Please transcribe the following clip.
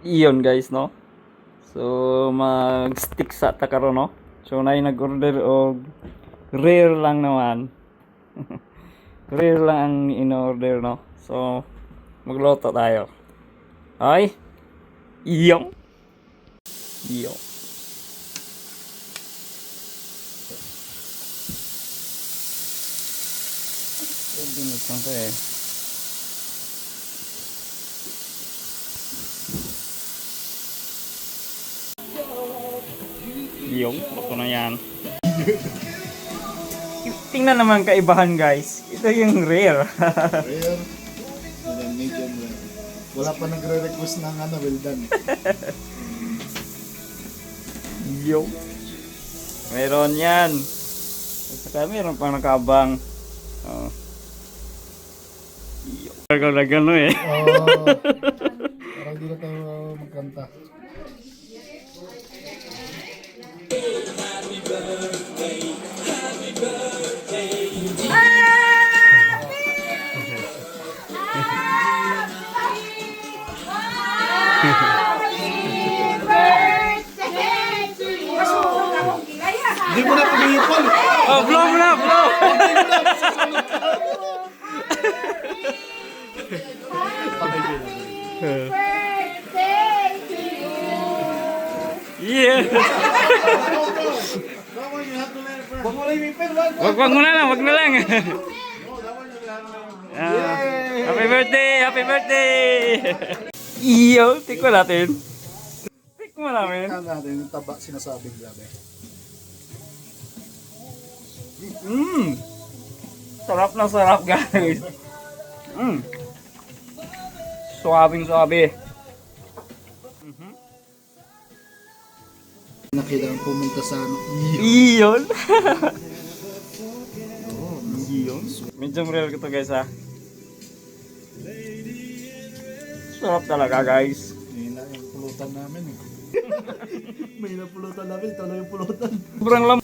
iyon guys no. So mag-stick sa takaro no. So nay nag-order og rare lang naman. Rare lang ang in-order no. So magluto tayo. Ay. Iyong. Iyong. Binit lang to eh. Yung, bako na yan. Tingnan naman kaibahan guys. Ito yung rare. Rare. And then medium rare. Wala pa nagre-request ng well done. Yung. Meron yan. At saka meron pang nakabang. Oh. Yung. Gano eh. Oh, parang di na tayo magkanta. Hindi mo na pag-iipon. Oh, blow mo na, blow! Yeah! Wag mo na lang, wag na lang. Happy birthday! Happy birthday! Iyo, tikman natin. Tikman namin. Tingnan natin yung taba sinasabing grabe. Sarap na sarap guys. Suabing suabe. Nakita ang pumunta sa ano. Iyon. Iyon. Medyo real ko to guys ha. Sarap talaga guys. May na yung pulutan namin eh. May na pulutan namin, ito na yung pulutan. Sobrang lam.